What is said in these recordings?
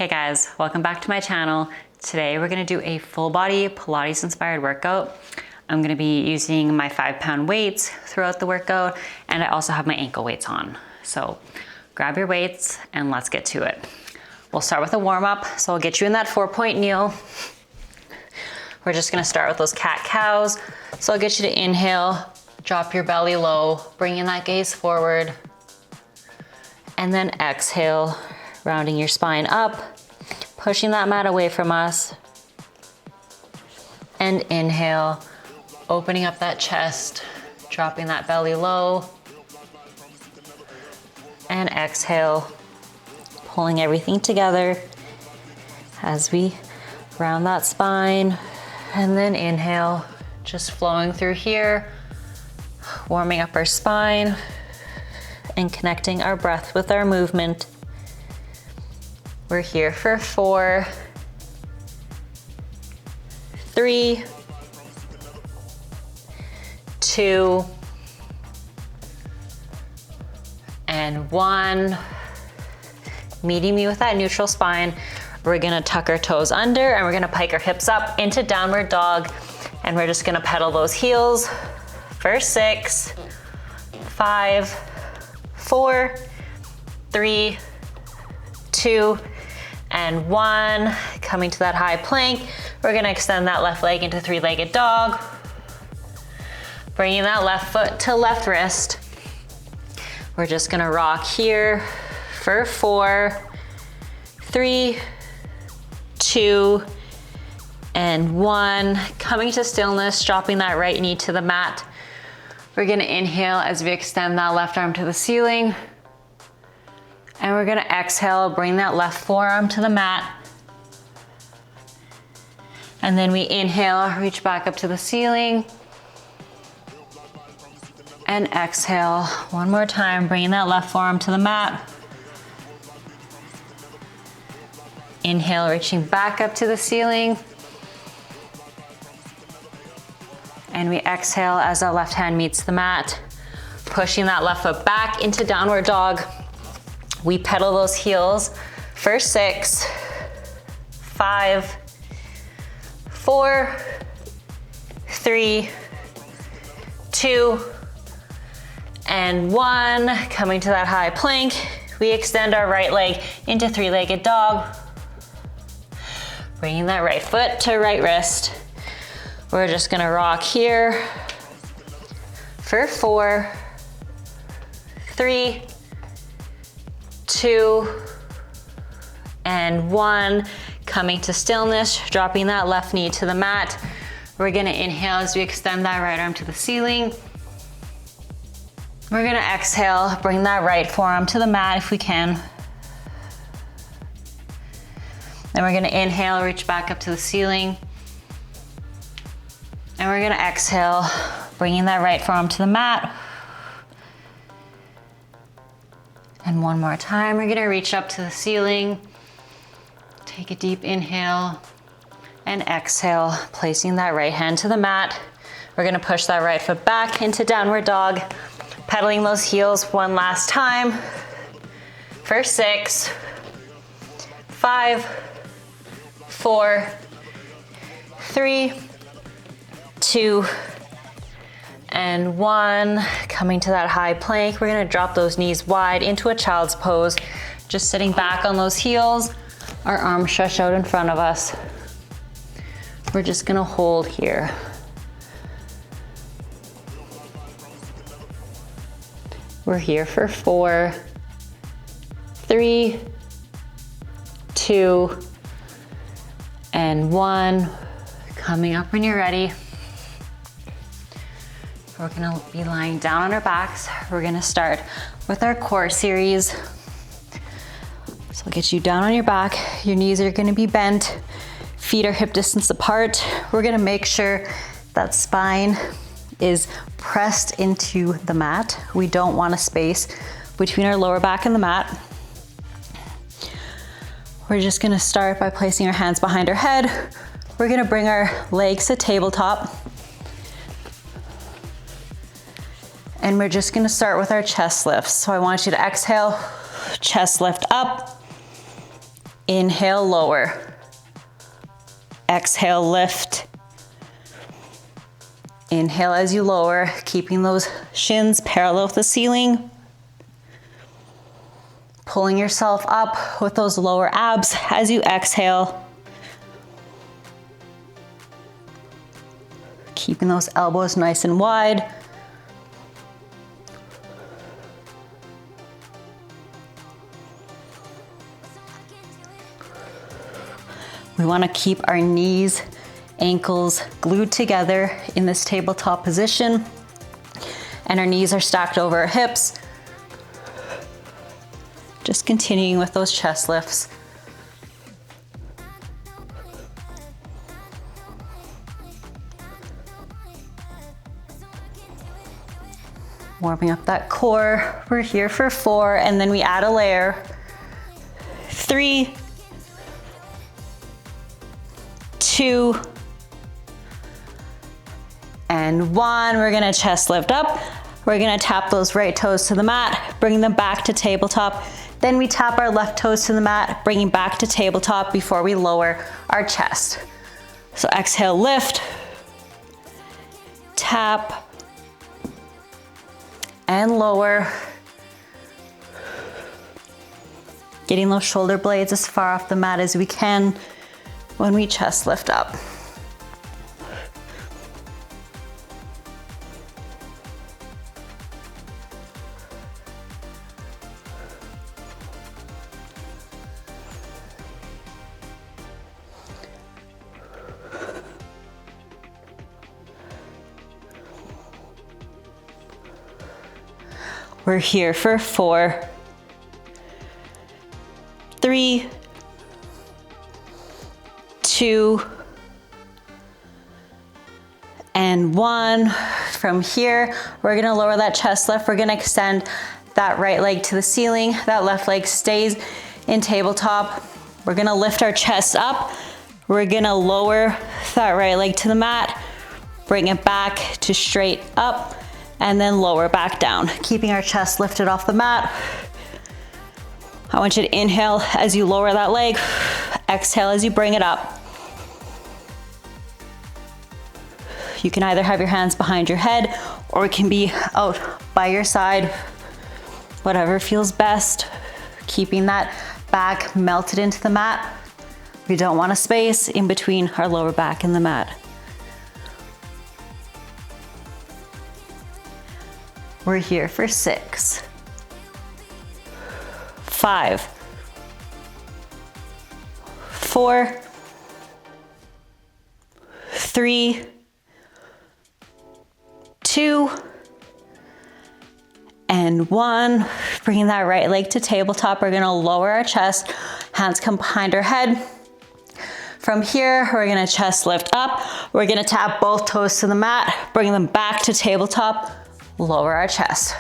Hey guys, welcome back to my channel. Today we're gonna do a full body Pilates inspired workout. I'm gonna be using my 5-pound weights throughout the workout, and I also have my ankle weights on. So grab your weights and let's get to it. We'll start with a warm up. So I'll get you in that 4-point kneel. We're just gonna start with those cat-cows. So I'll get you to inhale, drop your belly low, bringing that gaze forward, and then exhale, rounding your spine up, pushing that mat away from us, and inhale, opening up that chest, dropping that belly low, and exhale, pulling everything together as we round that spine, and then inhale, just flowing through here, warming up our spine and connecting our breath with our movement. We're here for 4, 3, 2, and 1. Meeting me with that neutral spine. We're gonna tuck our toes under and we're gonna pike our hips up into downward dog. And we're just gonna pedal those heels for 6, 5, 4, 3, 2, and 1. Coming to that high plank, we're gonna extend that left leg into 3-legged dog. Bringing that left foot to left wrist. We're just gonna rock here for 4, 3, 2, and 1. Coming to stillness, dropping that right knee to the mat. We're gonna inhale as we extend that left arm to the ceiling. And we're gonna exhale, bring that left forearm to the mat. And then we inhale, reach back up to the ceiling. And exhale, one more time, bringing that left forearm to the mat. Inhale, reaching back up to the ceiling. And we exhale as that left hand meets the mat, pushing that left foot back into downward dog. We pedal those heels for 6, 5, 4, 3, 2, and 1. Coming to that high plank, we extend our right leg into 3-legged dog. Bringing that right foot to right wrist. We're just gonna rock here for 4, 3, 2, and 1. Coming to stillness, dropping that left knee to the mat. We're gonna inhale as we extend that right arm to the ceiling. We're gonna exhale, bring that right forearm to the mat if we can. Then we're gonna inhale, reach back up to the ceiling. And we're gonna exhale, bringing that right forearm to the mat. And one more time, we're gonna reach up to the ceiling. Take a deep inhale and exhale, placing that right hand to the mat. We're gonna push that right foot back into downward dog, pedaling those heels one last time for 6, 5, 4, 3, 2, and 1. Coming to that high plank, we're gonna drop those knees wide into a child's pose, just sitting back on those heels, our arms stretched out in front of us. We're just gonna hold here. We're here for 4, 3, 2, and 1. Coming up when you're ready. We're gonna be lying down on our backs. We're gonna start with our core series. So I'll get you down on your back. Your knees are gonna be bent. Feet are hip distance apart. We're gonna make sure that spine is pressed into the mat. We don't want a space between our lower back and the mat. We're just gonna start by placing our hands behind our head. We're gonna bring our legs to tabletop. And we're just gonna start with our chest lifts. So I want you to exhale, chest lift up, Inhale, lower. Exhale, lift. Inhale as you lower, keeping those shins parallel with the ceiling. Pulling yourself up with those lower abs as you exhale. Keeping those elbows nice and wide. We want to keep our knees, ankles glued together in this tabletop position, and our knees are stacked over our hips. Just continuing with those chest lifts. Warming up that core. We're here for 4, and then we add a layer. 3, 2, and 1. We're gonna chest lift up. We're gonna tap those right toes to the mat, bring them back to tabletop. Then we tap our left toes to the mat, bringing back to tabletop before we lower our chest. So exhale, lift, tap, and lower. Getting those shoulder blades as far off the mat as we can when we chest lift up. We're here for 4, 3, 2, and 1. From here, we're gonna lower that chest lift. We're gonna extend that right leg to the ceiling. That left leg stays in tabletop. We're gonna lift our chest up. We're gonna lower that right leg to the mat, bring it back to straight up, and then lower back down, keeping our chest lifted off the mat. I want you to inhale as you lower that leg, exhale as you bring it up. You can either have your hands behind your head or it can be out by your side, whatever feels best. Keeping that back melted into the mat. We don't want a space in between our lower back and the mat. We're here for 6, 5, 4, 3, 2, and 1. Bringing that right leg to tabletop. We're gonna lower our chest, hands come behind our head. From here, we're gonna chest lift up. We're gonna tap both toes to the mat, bring them back to tabletop, lower our chest.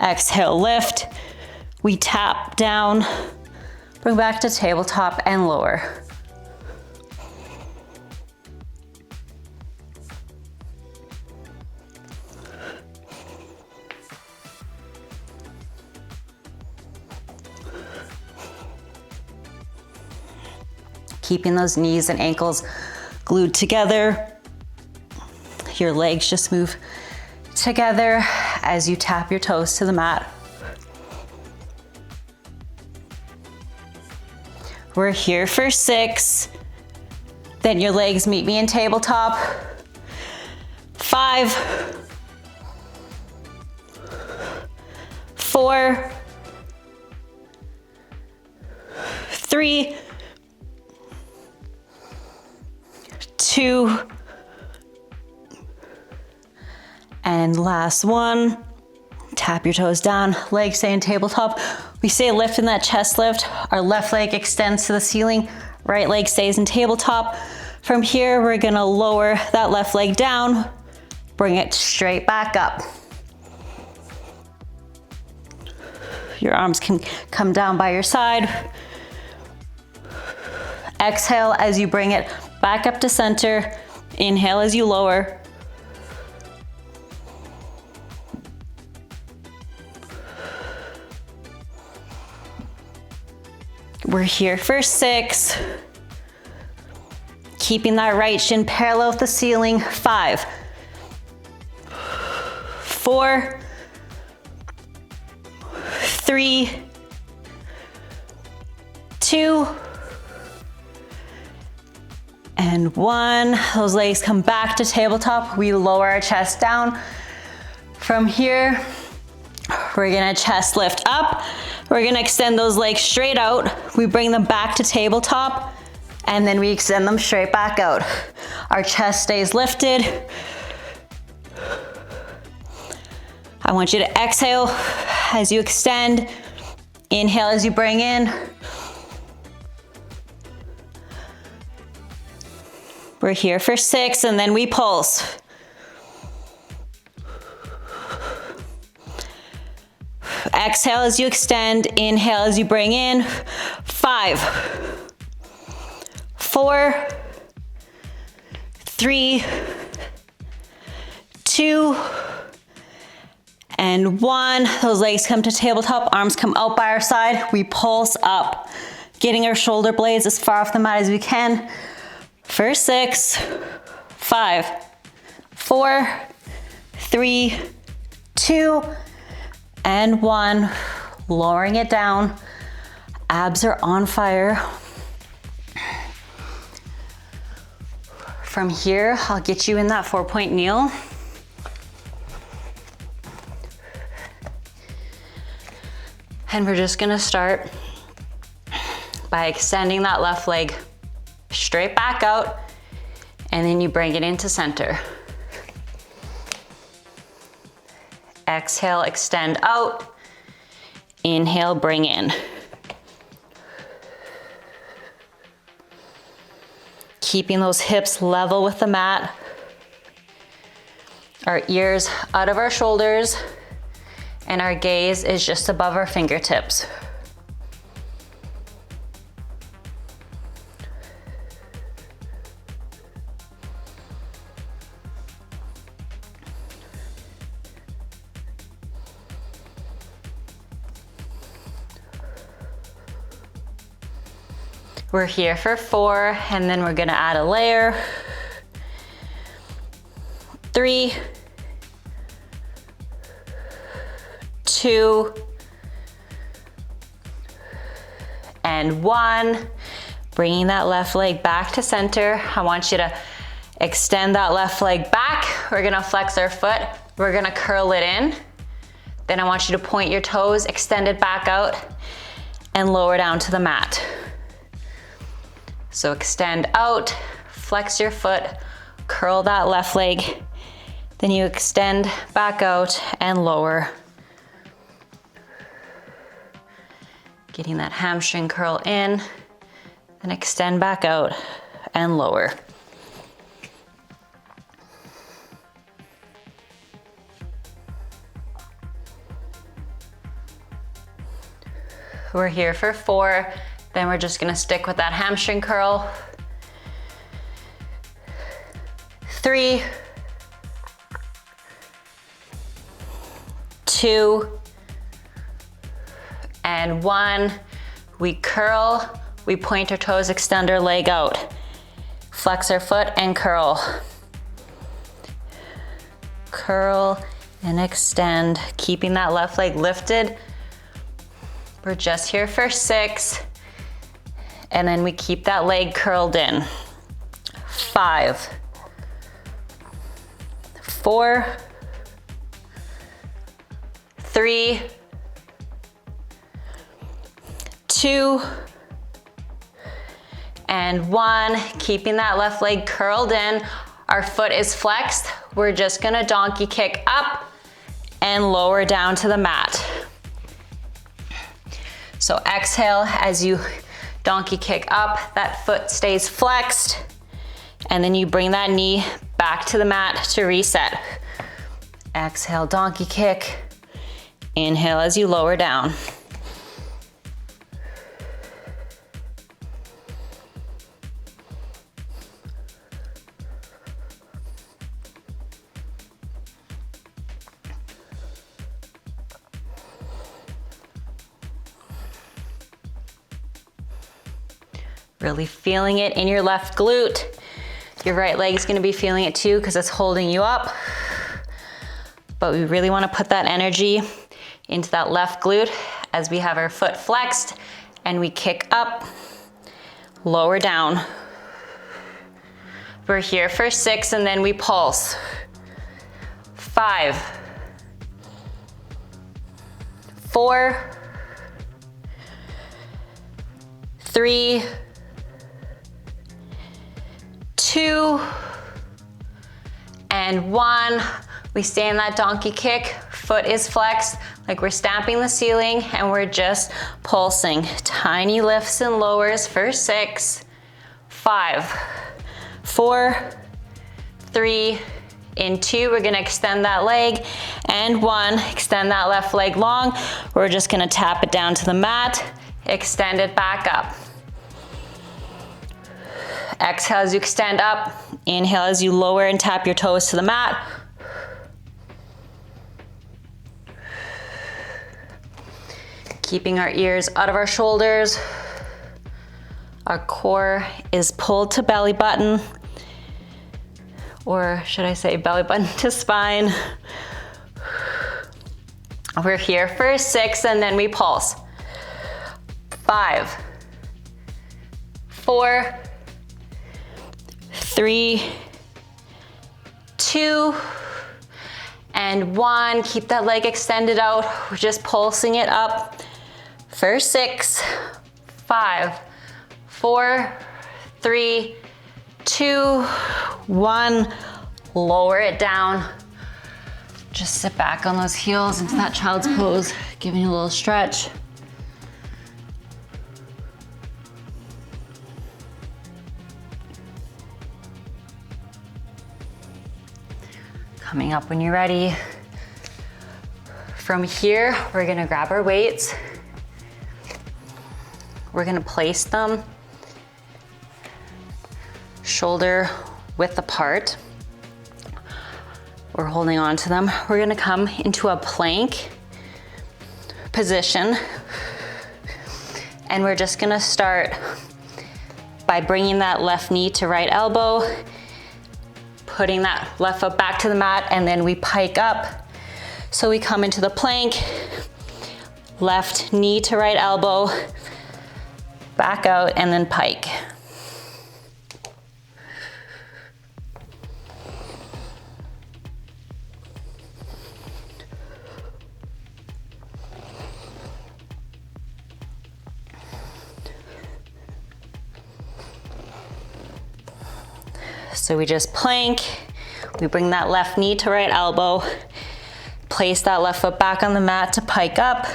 Exhale, lift. We tap down, bring back to tabletop and lower. Keeping those knees and ankles glued together. Your legs just move together as you tap your toes to the mat. We're here for 6. Then your legs meet me in tabletop. 5, 4, 3, 2, and last one. Tap your toes down, legs stay in tabletop. We stay lift in that chest lift. Our left leg extends to the ceiling, right leg stays in tabletop. From here, we're gonna lower that left leg down, bring it straight back up. Your arms can come down by your side. Exhale as you bring it back up to center. Inhale as you lower. We're here for 6. Keeping that right shin parallel with the ceiling. 5, 4, 3, 2, and 1. Those legs come back to tabletop. We lower our chest down. From here, we're gonna chest lift up. We're gonna extend those legs straight out. We bring them back to tabletop, and then we extend them straight back out. Our chest stays lifted. I want you to exhale as you extend. Inhale as you bring in. We're here for 6, and then we pulse. Exhale as you extend, inhale as you bring in. 5, 4, 3, 2, and 1. Those legs come to tabletop, arms come out by our side. We pulse up, getting our shoulder blades as far off the mat as we can. For 6, 5, 4, 3, 2, and 1. Lowering it down. Abs are on fire. From here, I'll get you in that 4-point kneel. And we're just gonna start by extending that left leg straight back out, and then you bring it into center. Exhale, extend out. Inhale, bring in. Keeping those hips level with the mat. Our ears out of our shoulders, and our gaze is just above our fingertips. We're here for 4, and then we're gonna add a layer. 3, 2, and 1. Bringing that left leg back to center. I want you to extend that left leg back. We're gonna flex our foot. We're gonna curl it in. Then I want you to point your toes, extend it back out, and lower down to the mat. So extend out, flex your foot, curl that left leg, then you extend back out and lower. Getting that hamstring curl in, then extend back out and lower. We're here for 4. Then we're just gonna stick with that hamstring curl. 3, 2, and 1. We curl, we point our toes, extend our leg out. Flex our foot and curl. Curl and extend, keeping that left leg lifted. We're just here for 6. And then we keep that leg curled in. 5, 4, 3, 2, and 1. Keeping that left leg curled in. Our foot is flexed. We're just gonna donkey kick up and lower down to the mat. So exhale as you donkey kick up, that foot stays flexed, and then you bring that knee back to the mat to reset. Exhale, donkey kick. Inhale as you lower down. Really feeling it in your left glute. Your right leg is gonna be feeling it too because it's holding you up. But we really wanna put that energy into that left glute as we have our foot flexed and we kick up, lower down. We're here for 6 and then we pulse. 5, 4, 3, 2, and 1. We stay in that donkey kick. Foot is flexed, like we're stamping the ceiling, and we're just pulsing. Tiny lifts and lowers for 6, 5, 4, 3, in 2, we're gonna extend that leg, and 1, extend that left leg long. We're just gonna tap it down to the mat, extend it back up. Exhale as you extend up, inhale as you lower and tap your toes to the mat. Keeping our ears out of our shoulders. Our core is pulled to belly button, or should I say belly button to spine. We're here for 6 and then we pulse. 5, 4, 3, 2, and 1. Keep that leg extended out. We're just pulsing it up for 6, 5, 4, 3, 2, 1. Lower it down. Just sit back on those heels into that child's pose, giving you a little stretch. Coming up when you're ready. From here, we're gonna grab our weights. We're gonna place them shoulder width apart. We're holding on to them. We're gonna come into a plank position, and we're just gonna start by bringing that left knee to right elbow, putting that left foot back to the mat, and then we pike up. So we come into the plank, left knee to right elbow, back out, and then pike. So we just plank, we bring that left knee to right elbow, place that left foot back on the mat to pike up.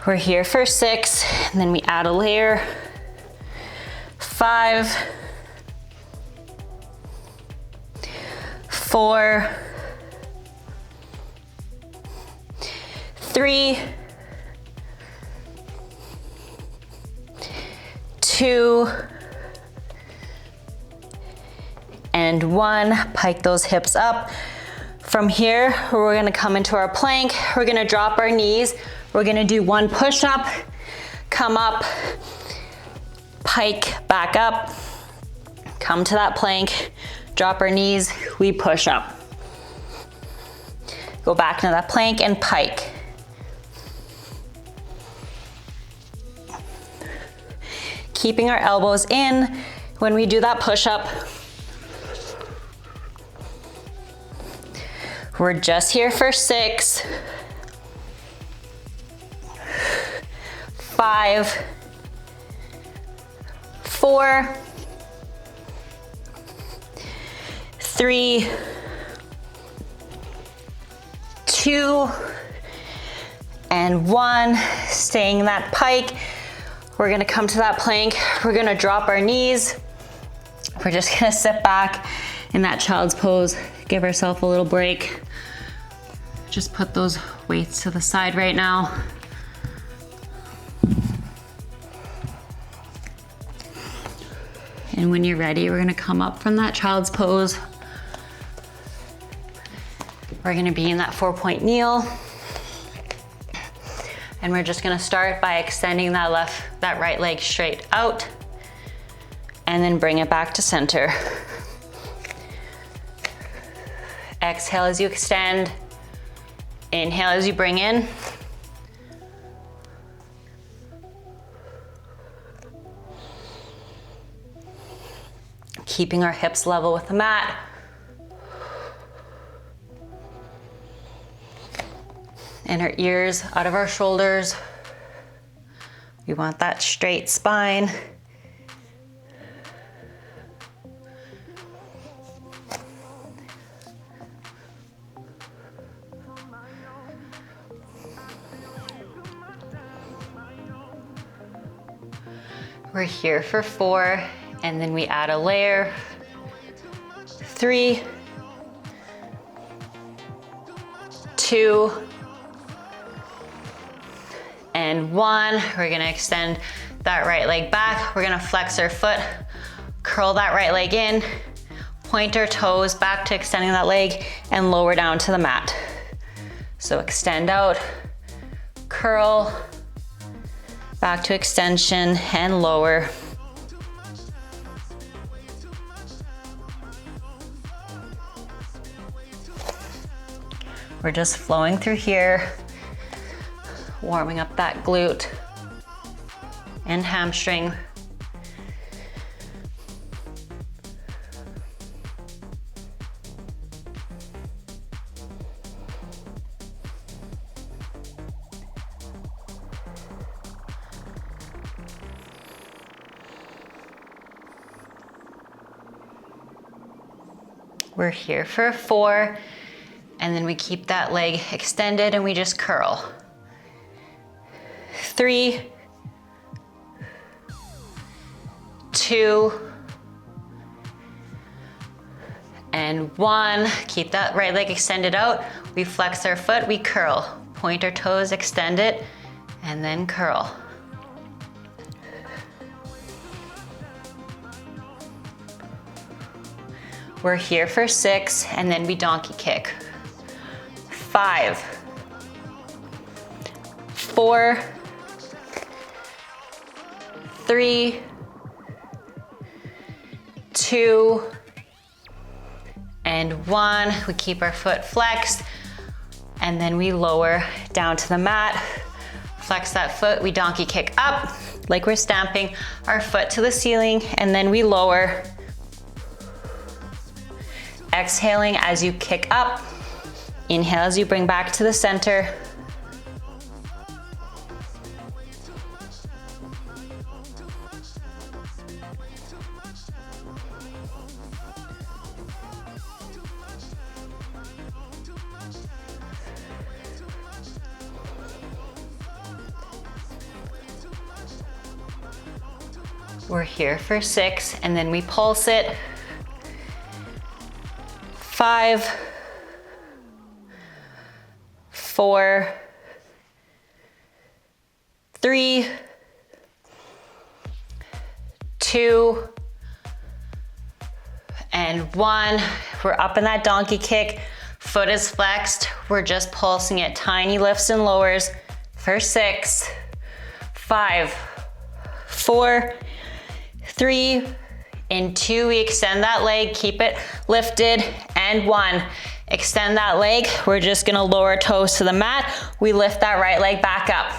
We're here for 6, and then we add a layer. 5, 4, 3, 2, and 1. Pike those hips up. From here, we're gonna come into our plank. We're gonna drop our knees. We're gonna do 1 push-up, come up, pike back up, come to that plank, drop our knees, we push up. Go back into that plank and pike. Keeping our elbows in when we do that push-up. We're just here for 6, 5, 4, 3, 2, and 1. Staying in that pike. We're gonna come to that plank. We're gonna drop our knees. We're just gonna sit back in that child's pose. Give ourselves a little break. Just put those weights to the side right now. And when you're ready, we're gonna come up from that child's pose. We're gonna be in that 4-point kneel. And we're just gonna start by extending that right leg straight out, and then bring it back to center. Exhale as you extend. Inhale as you bring in. Keeping our hips level with the mat. And our ears out of our shoulders. We want that straight spine. We're here for 4, and then we add a layer. 3, 2, and 1. We're gonna extend that right leg back. We're gonna flex our foot, curl that right leg in, point our toes back to extending that leg, and lower down to the mat. So extend out, curl, back to extension, and lower. We're just flowing through here, warming up that glute and hamstring. We're here for 4, and then we keep that leg extended and we just curl. 3, 2, and 1. Keep that right leg extended out. We flex our foot, we curl. Point our toes, extend it, and then curl. We're here for 6, and then we donkey kick. 5, 4, 3, 2, and 1. We keep our foot flexed, and then we lower down to the mat. Flex that foot, we donkey kick up, like we're stamping our foot to the ceiling, and then we lower. Exhaling as you kick up. Inhale as you bring back to the center. We're here for 6, and then we pulse it. 5, 4, 3, 2, and 1. We're up in that donkey kick. Foot is flexed. We're just pulsing it. Tiny lifts and lowers for 6, 5, 4, 3, and 2. We extend that leg, keep it lifted, and 1. Extend that leg. We're just gonna lower toes to the mat. We lift that right leg back up.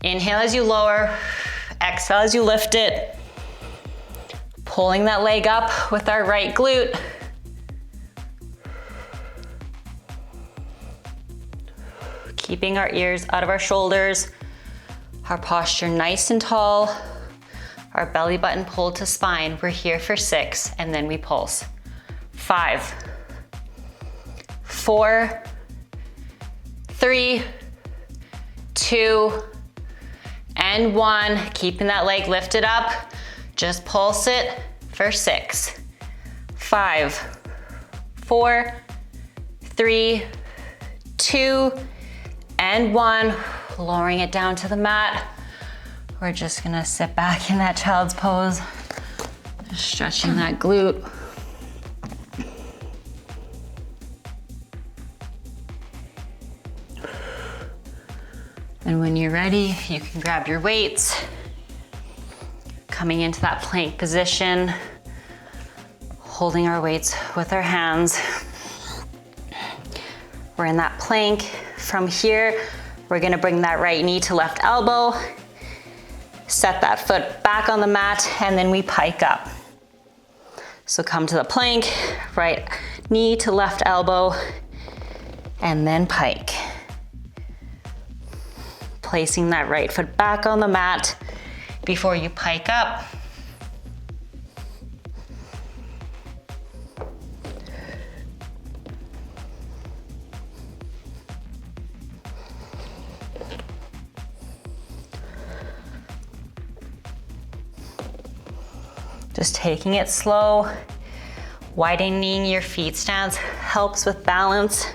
Inhale as you lower, exhale as you lift it. Pulling that leg up with our right glute. Keeping our ears out of our shoulders. Our posture nice and tall. Our belly button pulled to spine. We're here for 6, and then we pulse. 5, 4, 3, 2, and 1. Keeping that leg lifted up. Just pulse it for 6, 5, 4, 3, 2, and 1. Lowering it down to the mat. We're just gonna sit back in that child's pose. Just stretching that glute. And when you're ready, you can grab your weights, coming into that plank position, holding our weights with our hands. We're in that plank. From here, we're gonna bring that right knee to left elbow, set that foot back on the mat, and then we pike up. So come to the plank, right knee to left elbow, and then pike. Placing that right foot back on the mat before you pike up. Just taking it slow. Widening your feet stance helps with balance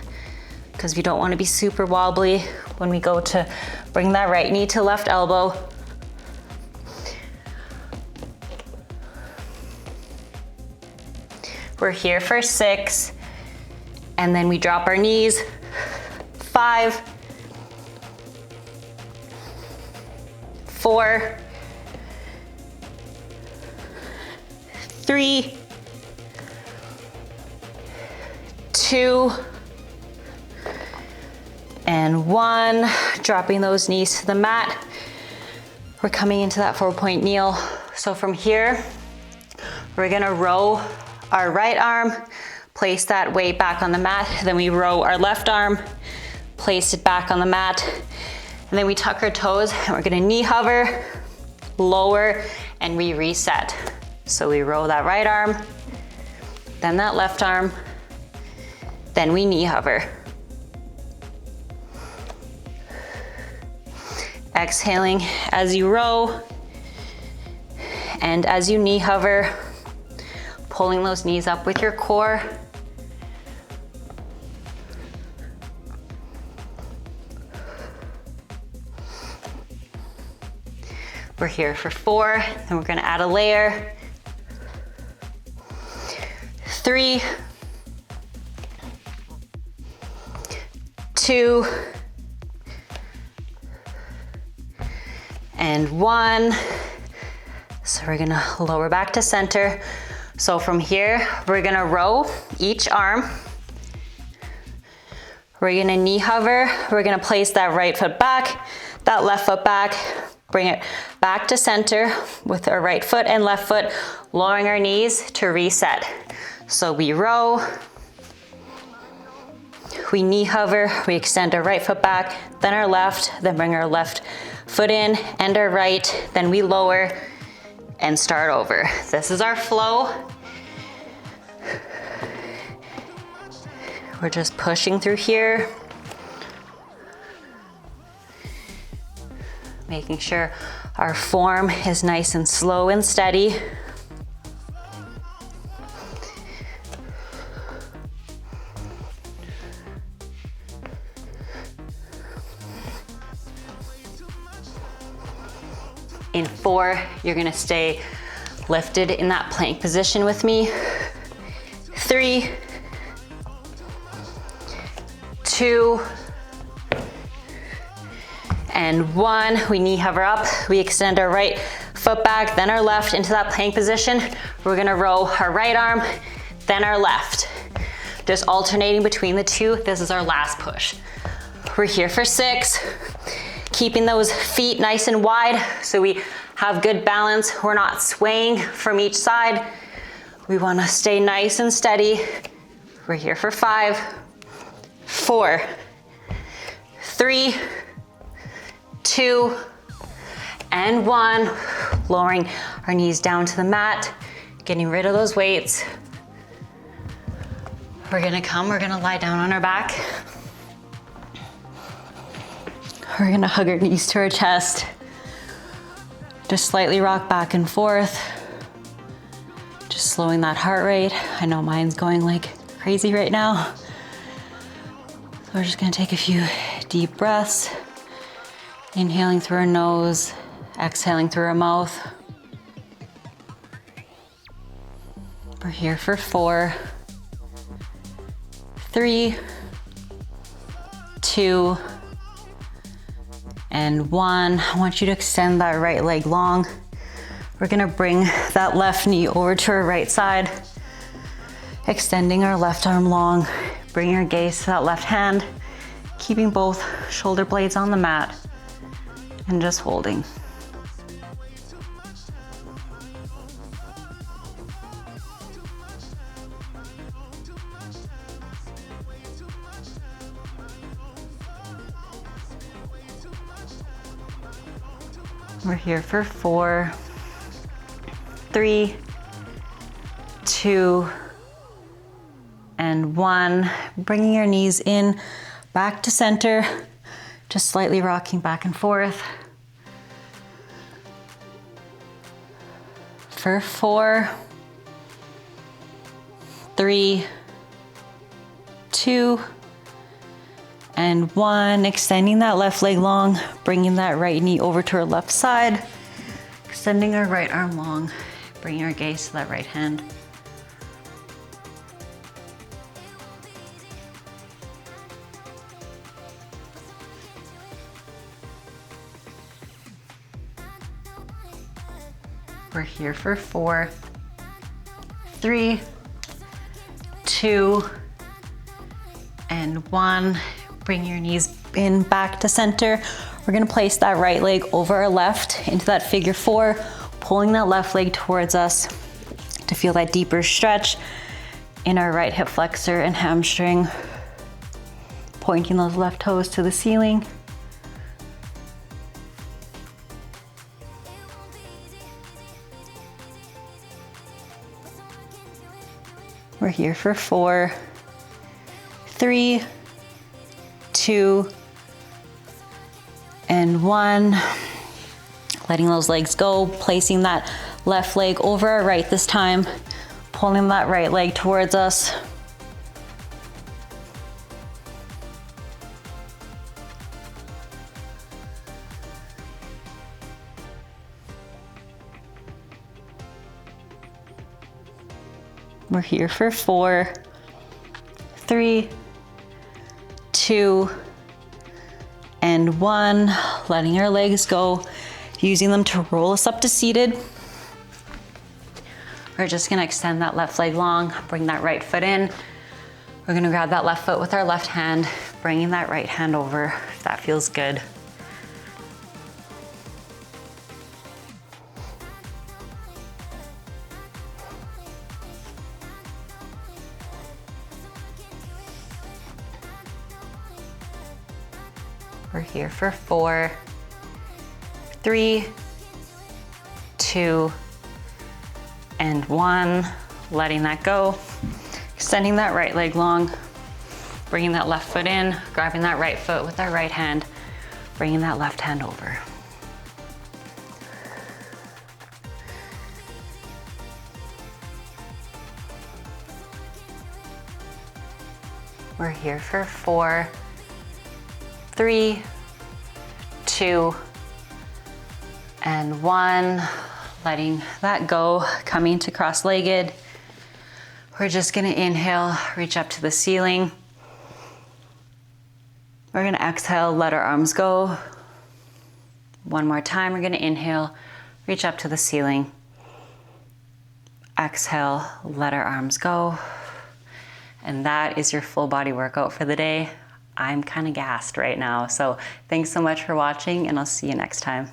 because we don't want to be super wobbly when we go to bring that right knee to left elbow. We're here for 6, and then we drop our knees. 5, 4, 3, 2, and 1. Dropping those knees to the mat. We're coming into that 4-point kneel. So from here, we're gonna row our right arm, place that weight back on the mat, then we row our left arm, place it back on the mat, and then we tuck our toes, and we're gonna knee hover, lower, and we reset. So we row that right arm, then that left arm, then we knee hover. Exhaling as you row, and as you knee hover, pulling those knees up with your core. We're here for 4, then we're gonna add a layer. 3, 2, and 1. So we're gonna lower back to center. So from here, we're gonna row each arm. We're gonna knee hover. We're gonna place that right foot back, that left foot back, bring it back to center with our right foot and left foot, lowering our knees to reset. So we row, we knee hover, we extend our right foot back, then our left, then bring our left foot in and our right, then we lower and start over. This is our flow. We're just pushing through here. Making sure our form is nice and slow and steady. In 4, you're gonna stay lifted in that plank position with me. 3, 2, and 1. We knee hover up, we extend our right foot back, then our left into that plank position. We're gonna row our right arm, then our left. Just alternating between the two. This is our last push. We're here for 6. Keeping those feet nice and wide so we have good balance. We're not swaying from each side. We wanna stay nice and steady. We're here for 5, 4, 3, 2, and 1. Lowering our knees down to the mat, getting rid of those weights. We're gonna lie down on our back. We're gonna hug our knees to our chest. Just slightly rock back and forth. Just slowing that heart rate. I know mine's going like crazy right now. So we're just gonna take a few deep breaths. Inhaling through our nose, exhaling through our mouth. We're here for 4, 3, 2, and 1. I want you to extend that right leg long. We're gonna bring that left knee over to our right side, extending our left arm long. Bring your gaze to that left hand, keeping both shoulder blades on the mat and just holding. We're here for 4, 3, 2, and 1. Bringing your knees in, back to center, just slightly rocking back and forth. For 4, 3, 2, and 1. Extending that left leg long, bringing that right knee over to our left side, extending our right arm long, bringing our gaze to that right hand. We're here for 4, 3, 2, and 1. Bring your knees in back to center. We're gonna place that right leg over our left into that figure 4, pulling that left leg towards us to feel that deeper stretch in our right hip flexor and hamstring. Pointing those left toes to the ceiling. We're here for 4, 3, 2, and 1. Letting those legs go, placing that left leg over our right this time, pulling that right leg towards us. We're here for 4, 3, 2, and 1. Letting our legs go, using them to roll us up to seated. We're just gonna extend that left leg long, bring that right foot in. We're gonna grab that left foot with our left hand, bringing that right hand over, if that feels good. We're here for 4, 3, 2, and 1. Letting that go. Extending that right leg long. Bringing that left foot in. Grabbing that right foot with our right hand. Bringing that left hand over. We're here for 4, 3, 2, and 1. Letting that go, coming to cross-legged. We're just gonna inhale, reach up to the ceiling. We're gonna exhale, let our arms go. One more time, we're gonna inhale, reach up to the ceiling. Exhale, let our arms go. And that is your full body workout for the day. I'm kind of gassed right now. So thanks so much for watching, and I'll see you next time.